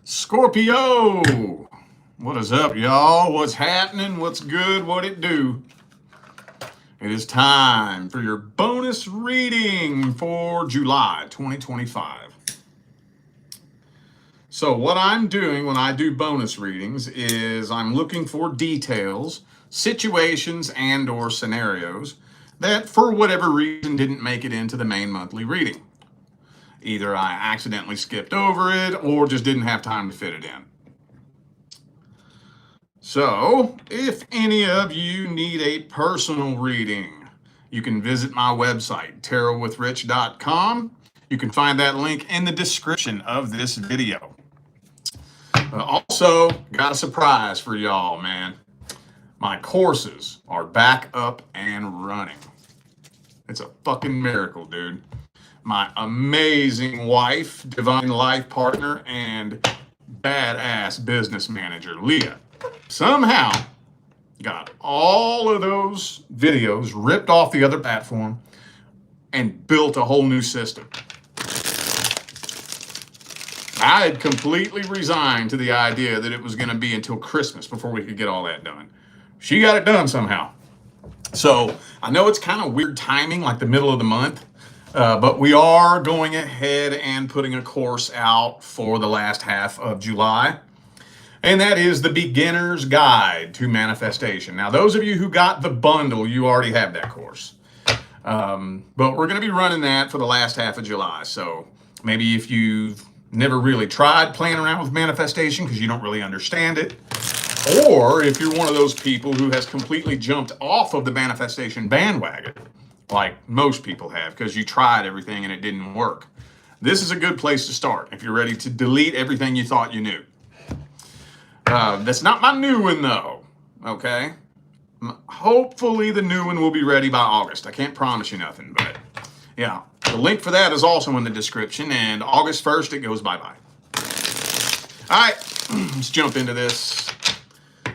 Scorpio, what is up, y'all? What's happening? What's good? What it do? It is time for your bonus reading for July 2025. So what I'm doing when I do bonus readings is I'm looking for details, situations, and or scenarios that for whatever reason didn't make it into the main monthly reading. Either I accidentally skipped over it or just didn't have time to fit it in. So, if any of you need a personal reading, you can visit my website, tarotwithrich.com. You can find that link in the description of this video. Also, got a surprise for y'all, man. My courses are back up and running. It's a fucking miracle, dude. My amazing wife, divine life partner, and badass business manager, Leah, somehow got all of those videos ripped off the other platform and built a whole new system. I had completely resigned to the idea that it was going to be until Christmas before we could get all that done. She got it done somehow. So I know it's kind of weird timing, like the middle of the month. But we are going ahead and putting a course out for the last half of July. And that is the Beginner's Guide to Manifestation. Now, those of you who got the bundle, you already have that course. But we're going to be running that for the last half of July. So maybe if you've never really tried playing around with manifestation because you don't really understand it, or if you're one of those people who has completely jumped off of the manifestation bandwagon, like most people have, because you tried everything and it didn't work. This is a good place to start if you're ready to delete everything you thought you knew. That's not my new one, though, okay? Hopefully the new one will be ready by August. I can't promise you nothing, but yeah. The link for that is also in the description, and August 1st, it goes bye-bye. All right, let's jump into this.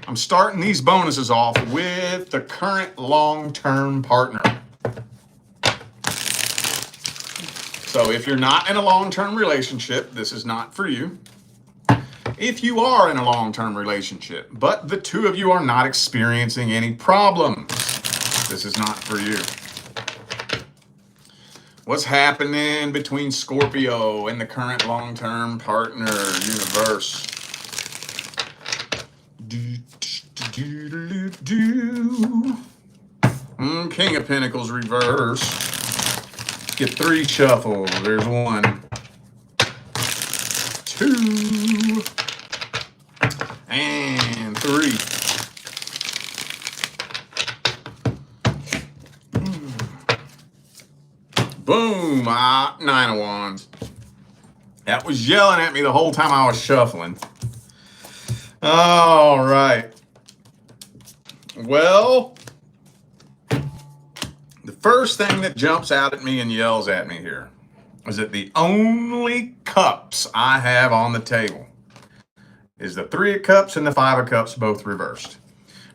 I'm starting these bonuses off with the current long-term partner. So if you're not in a long-term relationship, this is not for you. If you are in a long-term relationship, but the two of you are not experiencing any problems, this is not for you. What's happening between Scorpio and the current long-term partner universe? King of Pentacles reverse. Get 3 shuffles. There's 1, 2, and 3. Boom! 9 of Wands. That was yelling at me the whole time I was shuffling. All right. Well, the first thing that jumps out at me and yells at me here is that the only cups I have on the table is the 3 of Cups and the 5 of Cups, both reversed.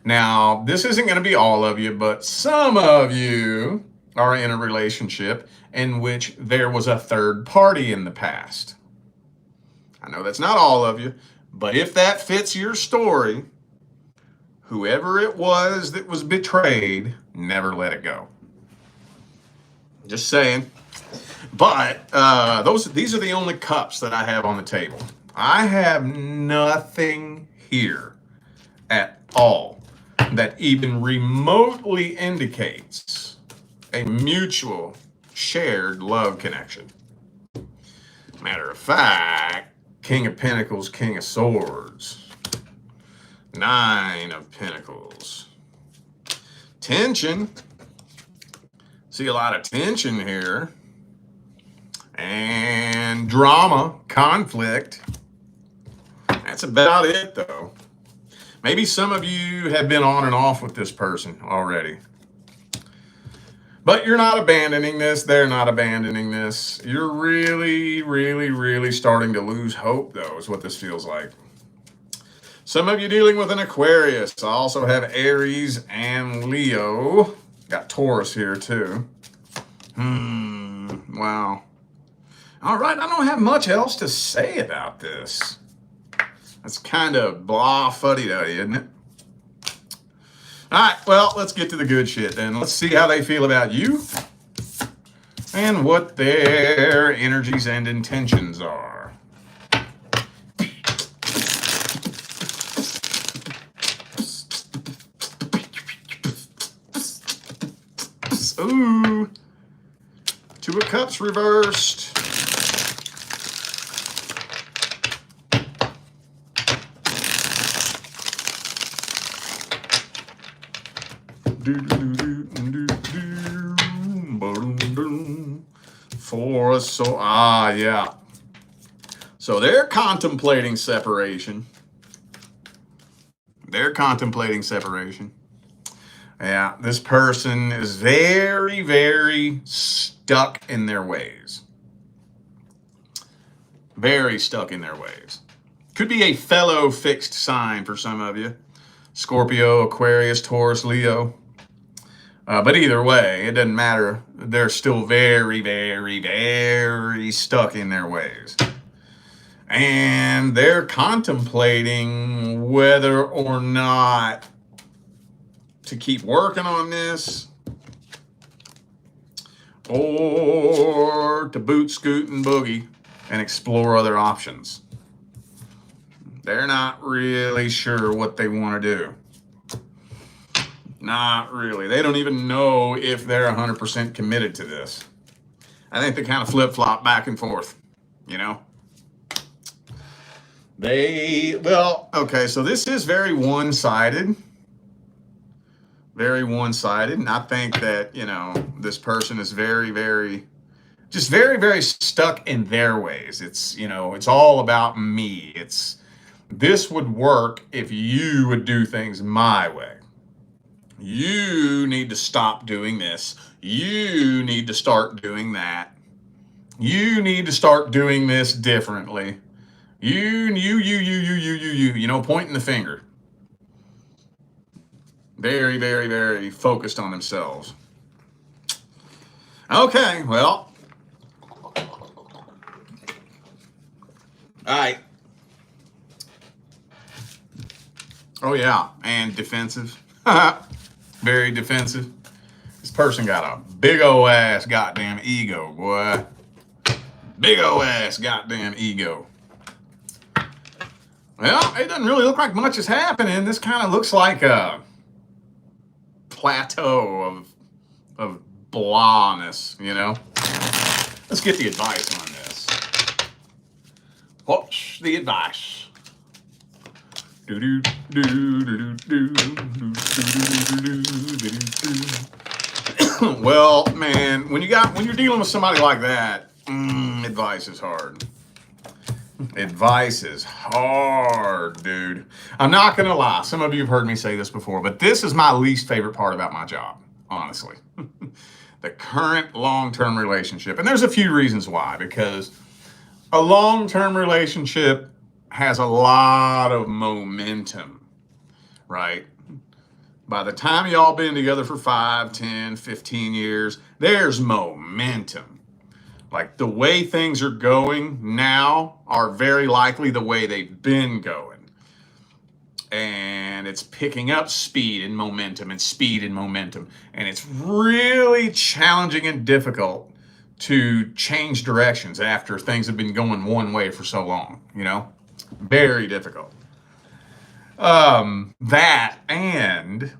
Now, this isn't going to be all of you, but some of you are in a relationship in which there was a third party in the past. I know that's not all of you, but if that fits your story, whoever it was that was betrayed, never let it go. Just saying. But these are the only cups that I have on the table. I have nothing here at all that even remotely indicates a mutual shared love connection. Matter of fact, King of Pentacles, King of Swords, 9 of Pentacles. Tension. See a lot of tension here. And drama, conflict. That's about it, though. Maybe some of you have been on and off with this person already. But you're not abandoning this. They're not abandoning this. You're really, really, really starting to lose hope, though, is what this feels like. Some of you dealing with an Aquarius. I also have Aries and Leo. Got Taurus here, too. Wow. All right, I don't have much else to say about this. That's kind of blah fuddy-duddy, isn't it? All right, well, let's get to the good shit then. Let's see how they feel about you and what their energies and intentions are. Ooh, Two of Cups reversed. For a soul. Ah, yeah. So they're contemplating separation. They're contemplating separation. Yeah, this person is very, very stuck in their ways. Very stuck in their ways. Could be a fellow fixed sign for some of you. Scorpio, Aquarius, Taurus, Leo. But either way, it doesn't matter. They're still very, very, very stuck in their ways. And they're contemplating whether or not to keep working on this or to boot, scoot, and boogie and explore other options. They're not really sure what they want to do. Not really. They don't even know if they're 100% committed to this. I think they kind of flip-flop back and forth, you know? Okay, so this is very one-sided. Very one-sided. And I think that, this person is very, very, just very, very stuck in their ways. It's, it's all about me. This would work if you would do things my way. You need to stop doing this. You need to start doing that. You need to start doing this differently. You, pointing the finger. Very, very, very focused on themselves. Okay, well. All right. Oh, yeah, and defensive. Very defensive. This person got a big ol' ass goddamn ego, boy. Big ol' ass goddamn ego. Well, it doesn't really look like much is happening. This kind of looks like a plateau of blahness, Let's get the advice on this. What's the advice? Well, man, when you're dealing with somebody like that, advice is hard. Advice is hard, dude. I'm not gonna lie. Some of you have heard me say this before, but this is my least favorite part about my job, honestly. The current long-term relationship. And there's a few reasons why, because a long-term relationship has a lot of momentum, right? By the time y'all been together for 5, 10, 15 years, there's momentum. Like the way things are going now are very likely the way they've been going. And it's picking up speed and momentum and speed and momentum. And it's really challenging and difficult to change directions after things have been going one way for so long, Very difficult. That and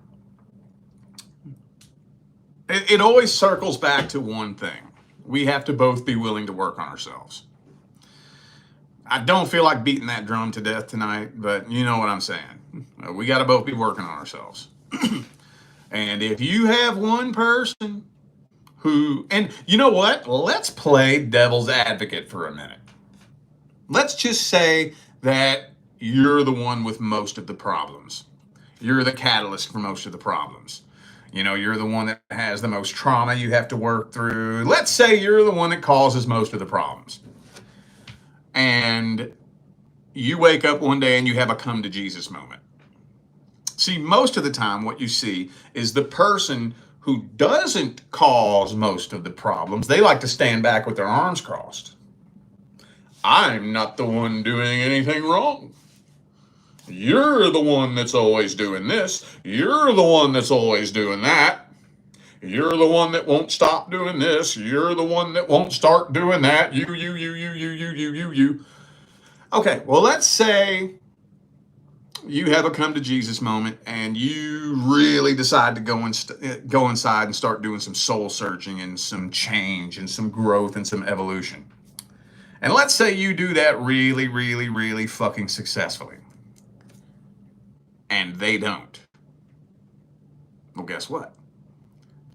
it always circles back to one thing. We have to both be willing to work on ourselves. I don't feel like beating that drum to death tonight, but you know what I'm saying. We got to both be working on ourselves. And if you have one person and you know what? Let's play devil's advocate for a minute. Let's just say that you're the one with most of the problems. You're the catalyst for most of the problems. You're the one that has the most trauma you have to work through. Let's say you're the one that causes most of the problems. And you wake up one day and you have a come to Jesus moment. See, most of the time what you see is the person who doesn't cause most of the problems. They like to stand back with their arms crossed. I'm not the one doing anything wrong. You're the one that's always doing this. You're the one that's always doing that. You're the one that won't stop doing this. You're the one that won't start doing that. You. Okay, well, let's say you have a come to Jesus moment and you really decide to go inside and start doing some soul searching and some change and some growth and some evolution. And let's say you do that really, really, really fucking successfully. And they don't. Well, guess what?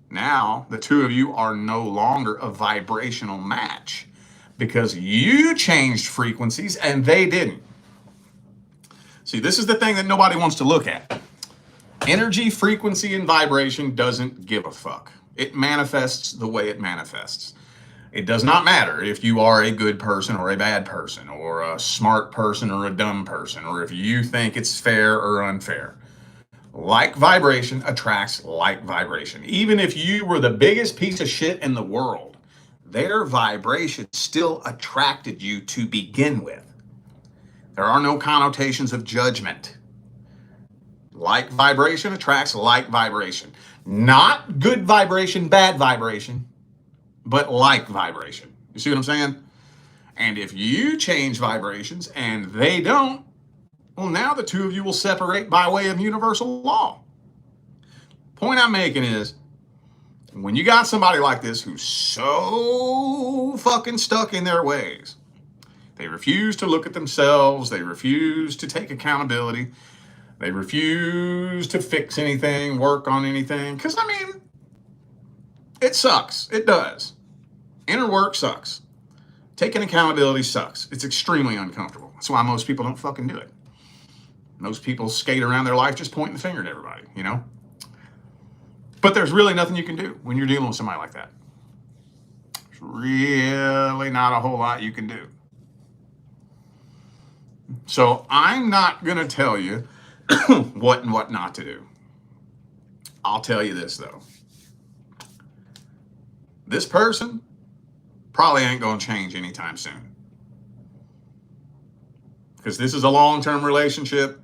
Now, the two of you are no longer a vibrational match because you changed frequencies and they didn't. See, this is the thing that nobody wants to look at. Energy, frequency, and vibration doesn't give a fuck. It manifests the way it manifests. It does not matter if you are a good person or a bad person or a smart person or a dumb person or if you think it's fair or unfair. Like vibration attracts like vibration. Even if you were the biggest piece of shit in the world, their vibration still attracted you to begin with. There are no connotations of judgment. Like vibration attracts like vibration. Not good vibration, bad vibration, but like vibration. You see what I'm saying? And if you change vibrations and they don't, well, now the two of you will separate by way of universal law. Point I'm making is, when you got somebody like this who's so fucking stuck in their ways, they refuse to look at themselves, they refuse to take accountability, they refuse to fix anything, work on anything, because, I mean, it sucks. It does. Inner work sucks. Taking accountability sucks. It's extremely uncomfortable. That's why most people don't fucking do it. Most people skate around their life just pointing the finger at everybody, you know? But there's really nothing you can do when you're dealing with somebody like that. There's really not a whole lot you can do. So I'm not going to tell you what and what not to do. I'll tell you this, though. This person probably ain't going to change anytime soon. Because this is a long-term relationship.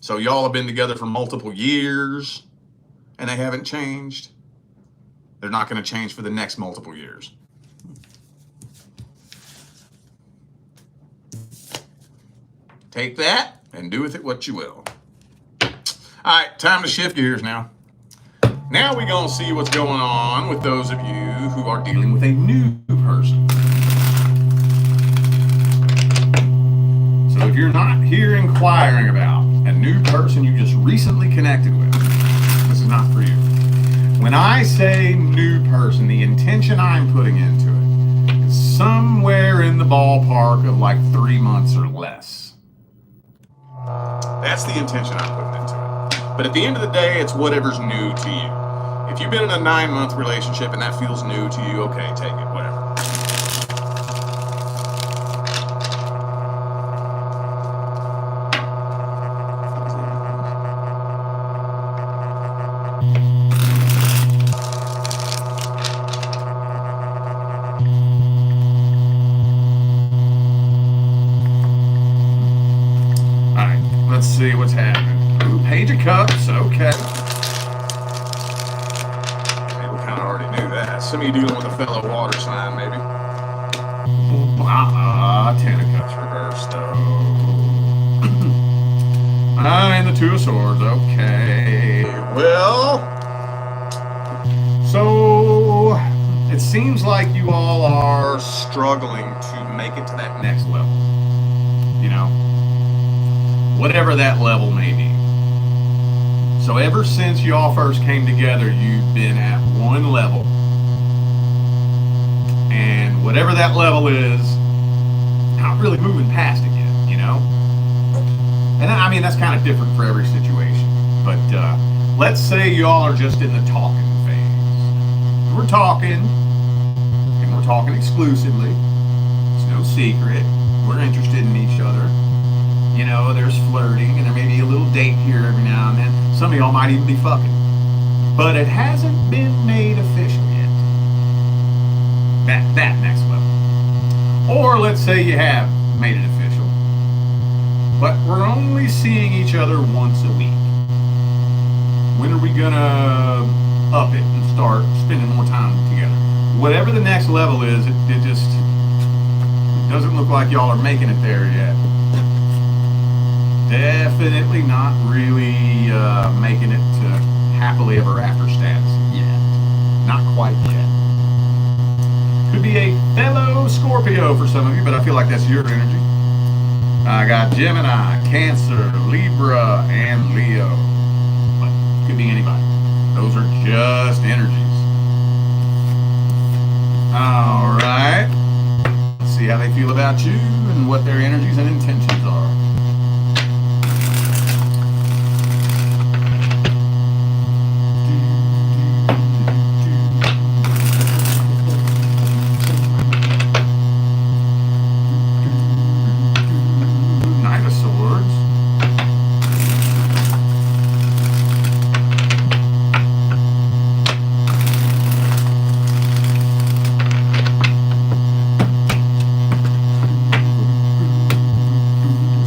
So y'all have been together for multiple years and they haven't changed. They're not going to change for the next multiple years. Take that and do with it what you will. All right, time to shift gears now. Now we're going to see what's going on with those of you who are dealing with a new person. So if you're not here inquiring about a new person you just recently connected with, this is not for you. When I say new person, the intention I'm putting into it is somewhere in the ballpark of like 3 months or less. That's the intention I'm putting into it. But at the end of the day, it's whatever's new to you. If you've been in a 9-month relationship and that feels new to you, okay, take it, whatever. Let's see what's happening. Ooh, Page of Cups, okay. People kind of already knew that. Some of you dealing with a fellow water sign, maybe. Ten of Cups reversed, though. And the Two of Swords, okay. Well, so it seems like you all are struggling to make it to that next level. You know? Whatever that level may be. So ever since y'all first came together, you've been at one level. And whatever that level is, not really moving past it yet, you know? And I mean, that's kind of different for every situation. But let's say y'all are just in the talking phase. We're talking, and we're talking exclusively. It's no secret. We're interested in each other. You know, there's flirting, and there may be a little date here every now and then. Some of y'all might even be fucking. But it hasn't been made official yet. That next level. Or let's say you have made it official. but we're only seeing each other once a week. When are we gonna up it and start spending more time together? Whatever the next level is, it just doesn't look like y'all are making it there yet. Definitely not really making it to happily ever after status yet. Not quite yet. Could be a fellow Scorpio for some of you, but I feel like that's your energy. I got Gemini, Cancer, Libra, and Leo. But could be anybody. Those are just energies. All right. Let's see how they feel about you and what their energies and intentions are.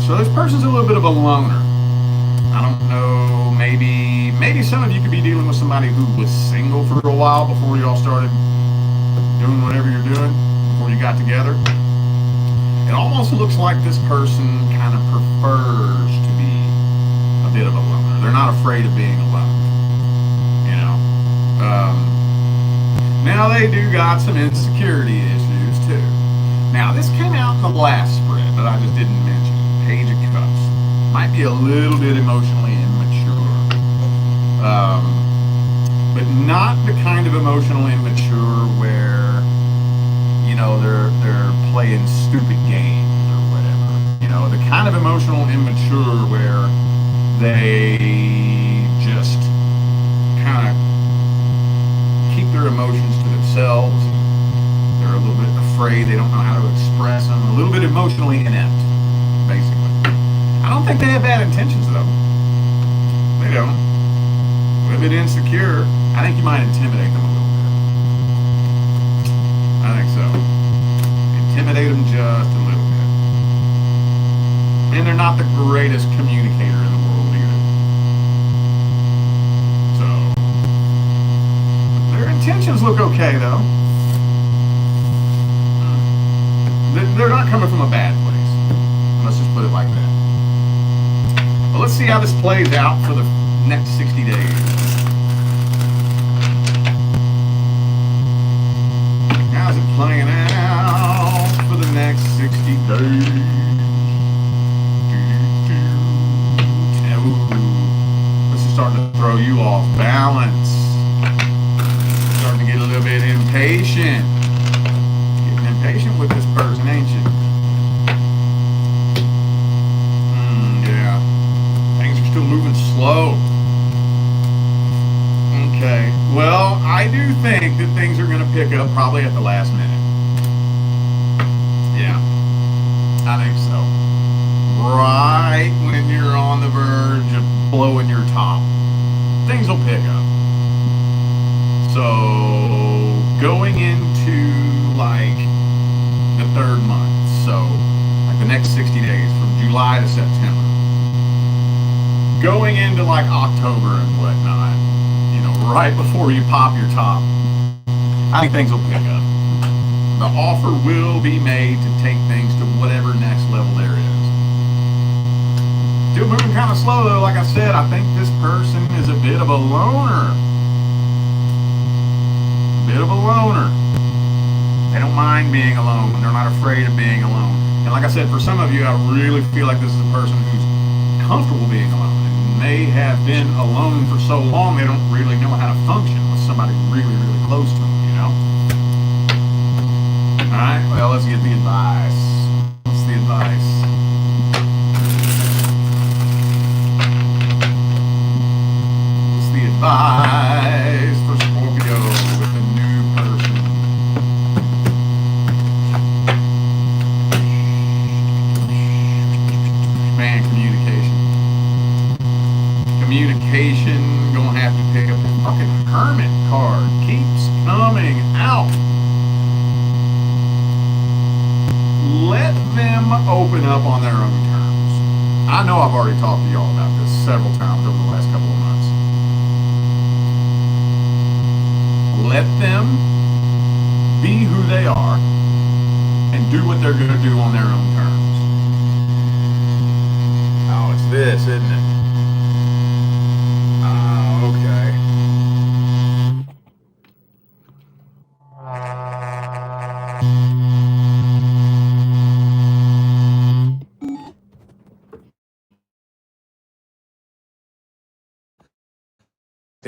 So this person's a little bit of a loner. I don't know, maybe some of you could be dealing with somebody who was single for a while before you all started doing whatever you're doing, before you got together. It almost looks like this person kind of prefers to be a bit of a loner. They're not afraid of being alone, you know. Now they do got some insecurity issues too. Now this came out in the last spread, but I just didn't mention it. Page of Cups. Might be a little bit emotionally immature. But not the kind of emotional immature where, you know, they're playing stupid games or whatever. You know, the kind of emotional immature where they just kind of keep their emotions to themselves. They're a little bit afraid. They don't know how to express them. A little bit emotionally inept, basically. I don't think they have bad intentions, though. They don't. A little bit insecure. I think you might intimidate them a little bit. I think so. Intimidate them just a little bit. And they're not the greatest communicator in the world either. So, their intentions look okay, though. They're not coming from a bad place. Let's just put it like that. But let's see how this plays out for the next 60 days. How's it playing out for the next 60 days? This is starting to throw you off balance. Starting to get a little bit impatient. Getting impatient with this person, ain't you? Yeah. Things are still moving slow. Okay. Well, I do think that things are going to pick up probably at the last minute. Yeah. I think so. Right when you're on the verge of blowing your top, things will pick up. So, going into like the third month, so like the next 60 days from July to September, going into like October and whatnot, you know, right before you pop your top, I think things will pick up. The offer will be made to take things to whatever next level there is. Still moving kind of slow though, like I said. I think this person is a bit of a loner. Bit of a loner. They don't mind being alone. They're not afraid of being alone. And like I said, for some of you, I really feel like this is a person who's comfortable being alone. And they have been alone for so long, they don't really know how to function with somebody really, really close to them, you know? Alright, well, let's get the advice. What's the advice? What's the advice for Scorpio with a new person? Man, communication, gonna have to pick up the fucking Hermit card. Keeps coming out. Let them open up on their own terms. I know I've already talked to y'all about this several times over the last couple of months. Let them be who they are and do what they're going to do on their own terms. Oh, it's this, isn't it? Oh, okay.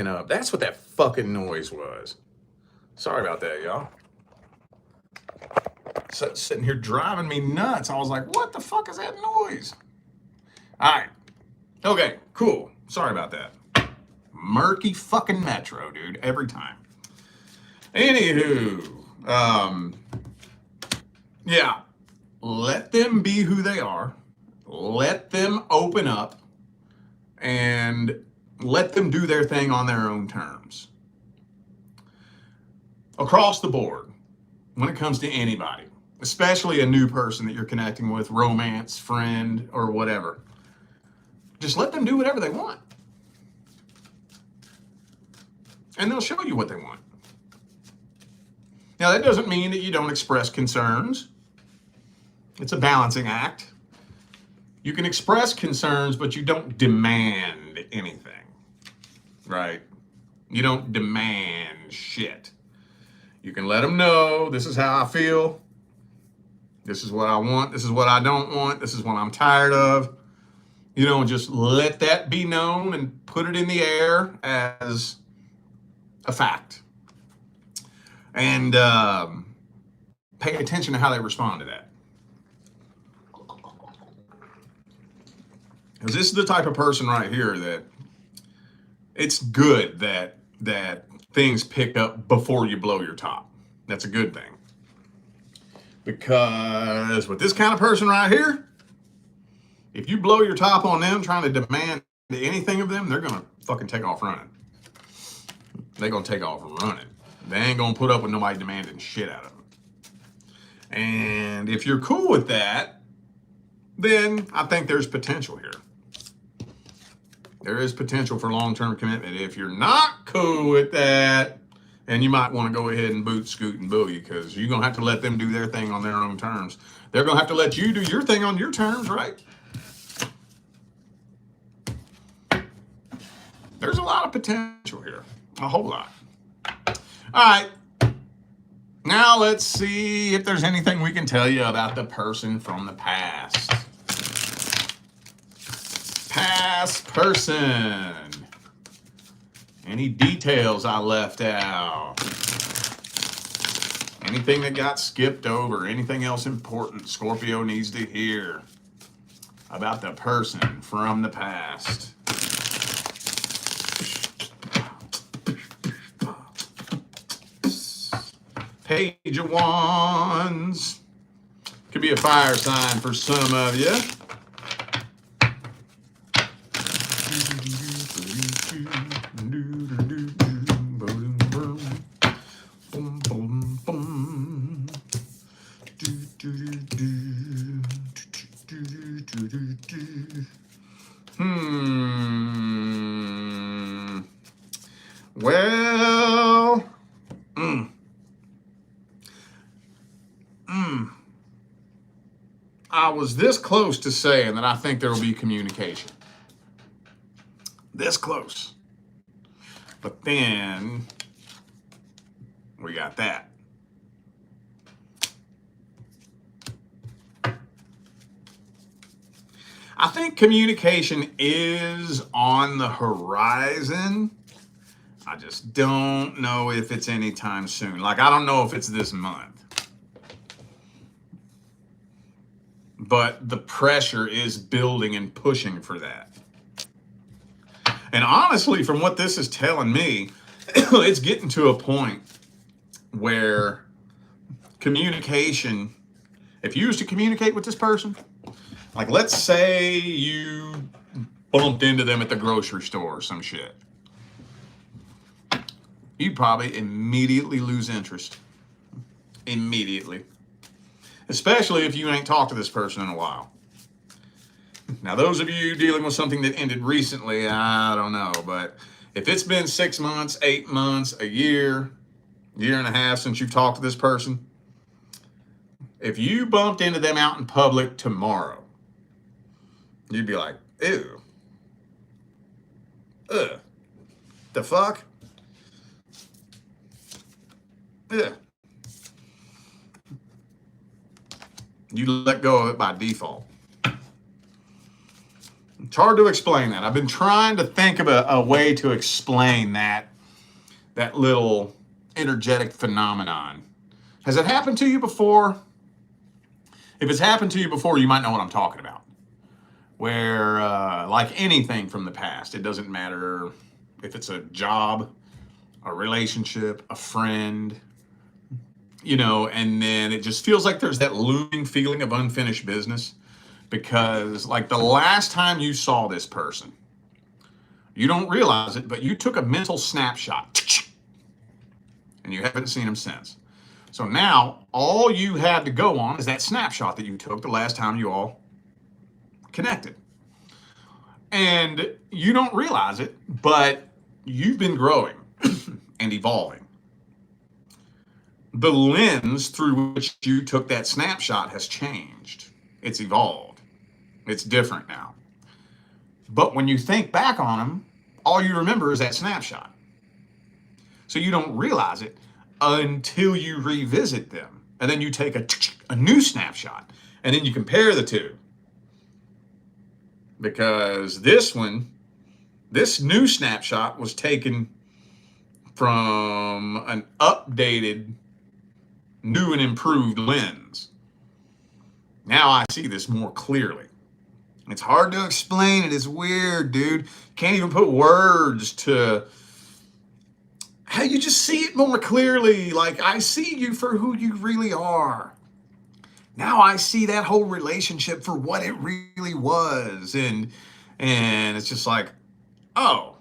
Up. That's what that fucking noise was. Sorry about that, y'all. Sitting here driving me nuts. I was like, what the fuck is that noise? All right. Okay, cool. Sorry about that. Murky fucking metro, dude. Every time. Anywho, yeah. Let them be who they are. Let them open up and let them do their thing on their own terms. Across the board, when it comes to anybody, especially a new person that you're connecting with, romance, friend, or whatever, just let them do whatever they want. And they'll show you what they want. Now, that doesn't mean that you don't express concerns. It's a balancing act. You can express concerns, but you don't demand anything, right? You don't demand shit. You can let them know, this is how I feel. This is what I want. This is what I don't want. This is what I'm tired of. You know, just let that be known and put it in the air as a fact. And pay attention to how they respond to that. Because this is the type of person right here that it's good that things pick up before you blow your top. That's a good thing. Because with this kind of person right here, if you blow your top on them trying to demand anything of them, they're going to fucking take off running. They're going to take off running. They ain't going to put up with nobody demanding shit out of them. And if you're cool with that, then I think there's potential here. There is potential for long-term commitment. If you're not cool with that, and you might want to go ahead and boot, scoot, and boogie, because you're going to have to let them do their thing on their own terms. They're going to have to let you do your thing on your terms, right? There's a lot of potential here. A whole lot. All right. Now let's see if there's anything we can tell you about the person from the past. Past person. Any details I left out? Anything that got skipped over? Anything else important Scorpio needs to hear about the person from the past? Page of Wands. Could be a fire sign for some of you. Well, I was this close to saying that I think there will be communication. This close. But then we got that. I think communication is on the horizon. I just don't know if it's anytime soon. Like, I don't know if it's this month. But the pressure is building and pushing for that. And honestly, from what this is telling me, it's getting to a point where communication, if you used to communicate with this person, like let's say you bumped into them at the grocery store or some shit, you'd probably immediately lose interest. Immediately. Especially if you ain't talked to this person in a while. Now, those of you dealing with something that ended recently, I don't know, but if it's been 6 months, 8 months, a year, year and a half since you've talked to this person, if you bumped into them out in public tomorrow, you'd be like, ew, ugh, the fuck? Ugh. You let go of it by default. It's hard to explain that. I've been trying to think of a way to explain that little energetic phenomenon. Has it happened to you before? If it's happened to you before, you might know what I'm talking about. Where, like anything from the past, it doesn't matter if it's a job, a relationship, a friend, and then it just feels like there's that looming feeling of unfinished business. Because, like, the last time you saw this person, you don't realize it, but you took a mental snapshot and you haven't seen them since. So now all you have to go on is that snapshot that you took the last time you all connected. And you don't realize it, but you've been growing and evolving. The lens through which you took that snapshot has changed. It's evolved. It's different now. But when you think back on them, all you remember is that snapshot. So you don't realize it until you revisit them. And then you take a new snapshot. And then you compare the two. Because this new snapshot was taken from an updated, new and improved lens. Now I see this more clearly. It's hard to explain. It is weird, dude. Can't even put words to how you just see it more clearly. Like, I see you for who you really are. Now I see that whole relationship for what it really was. And it's just like, oh.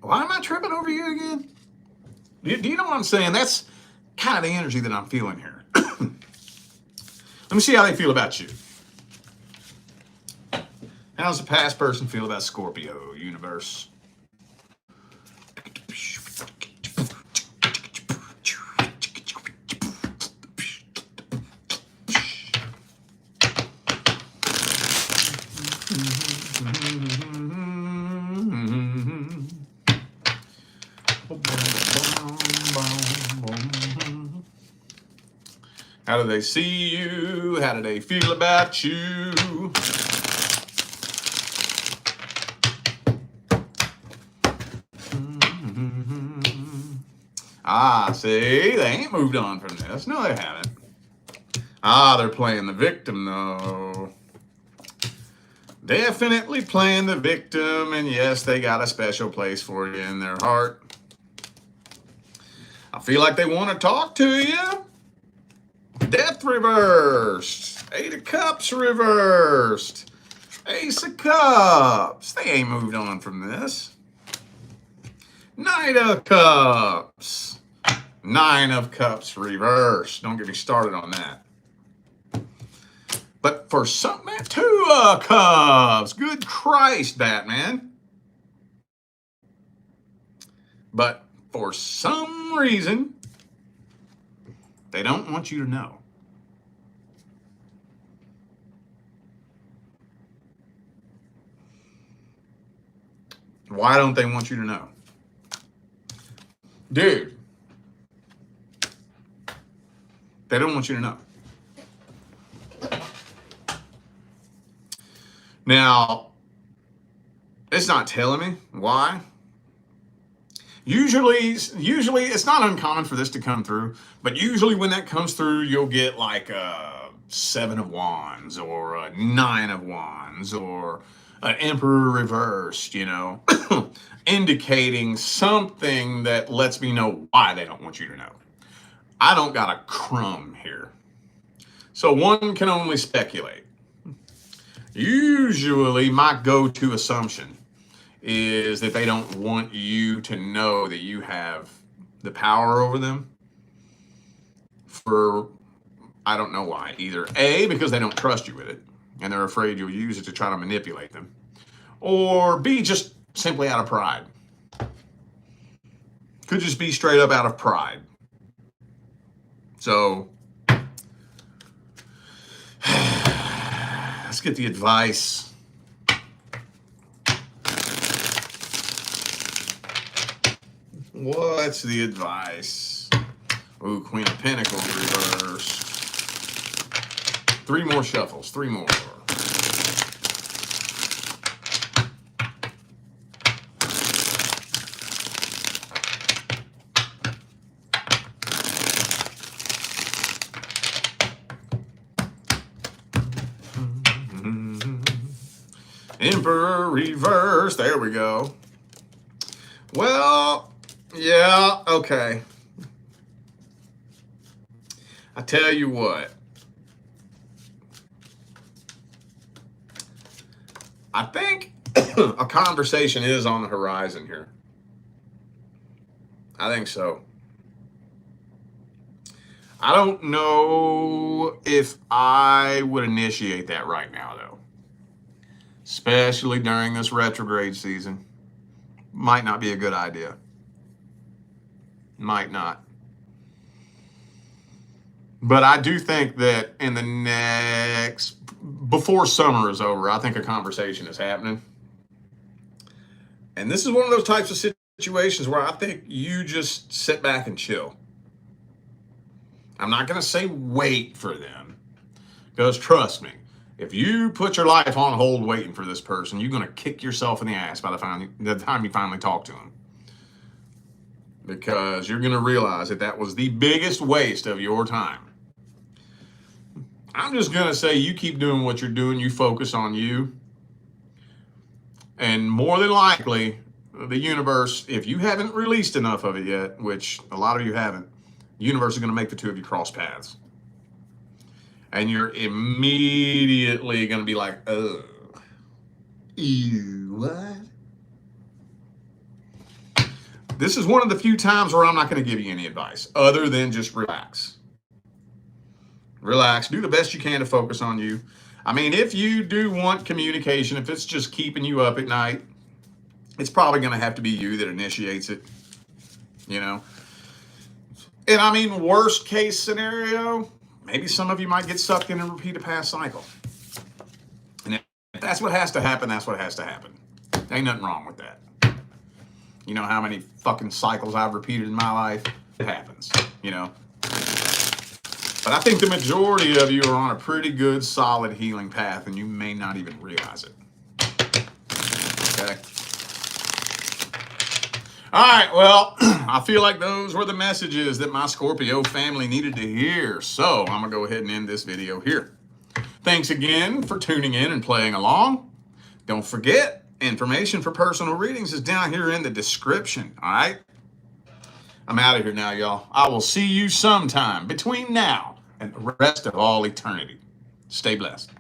Why am I tripping over you again? Do you know what I'm saying? That's kind of the energy that I'm feeling here. Let me see how they feel about you. How does the past person feel about Scorpio, universe? How do they see you? How do they feel about you? See, they ain't moved on from this. No, they haven't. They're playing the victim, though. Definitely playing the victim, and yes, they got a special place for you in their heart. I feel like they want to talk to you. Death reversed. 8 of Cups reversed. Ace of Cups. They ain't moved on from this. Knight of Cups. 9 of Cups reversed. Don't get me started on that. But for some, 2 of Cups. Good Christ, Batman. But for some reason, they don't want you to know. Why don't they want you to know? Dude, they don't want you to know. Now, it's not telling me why. Usually it's not uncommon for this to come through, but usually when that comes through, you'll get like a 7 of Wands or a 9 of Wands or an Emperor reversed, indicating something that lets me know why they don't want you to know. I don't got a crumb here. So one can only speculate. Usually my go-to assumption is that they don't want you to know that you have the power over them for, I don't know why. Either A, because they don't trust you with it and they're afraid you'll use it to try to manipulate them, or B, just simply out of pride. Could just be straight up out of pride. So let's get the advice. What's the advice? Ooh, Queen of Pentacles reversed. 3 more shuffles, 3 more. Emperor reverse. There we go. Well, yeah, okay. I tell you what. I think a conversation is on the horizon here. I think so. I don't know if I would initiate that right now, though. Especially during this retrograde season. Might not be a good idea. Might not. But I do think that in the next, before summer is over, I think a conversation is happening. And this is one of those types of situations where I think you just sit back and chill. I'm not going to say wait for them, because trust me, if you put your life on hold waiting for this person, you're going to kick yourself in the ass by the time you finally talk to them. Because you're going to realize that that was the biggest waste of your time. I'm just going to say you keep doing what you're doing. You focus on you. And more than likely, the universe, if you haven't released enough of it yet, which a lot of you haven't, the universe is going to make the two of you cross paths. And you're immediately going to be like, ugh. Ew, what? This is one of the few times where I'm not going to give you any advice other than just relax. Relax. Do the best you can to focus on you. I mean, if you do want communication, if it's just keeping you up at night, it's probably going to have to be you that initiates it, you know? And I mean, worst case scenario, maybe some of you might get sucked in and repeat a past cycle. And if that's what has to happen, that's what has to happen. Ain't nothing wrong with that. You know how many fucking cycles I've repeated in my life? It happens, you know? But I think the majority of you are on a pretty good, solid healing path, and you may not even realize it. Okay? All right, well, I feel like those were the messages that my Scorpio family needed to hear. So I'm going to go ahead and end this video here. Thanks again for tuning in and playing along. Don't forget, information for personal readings is down here in the description, all right? I'm out of here now, y'all. I will see you sometime between now and the rest of all eternity. Stay blessed.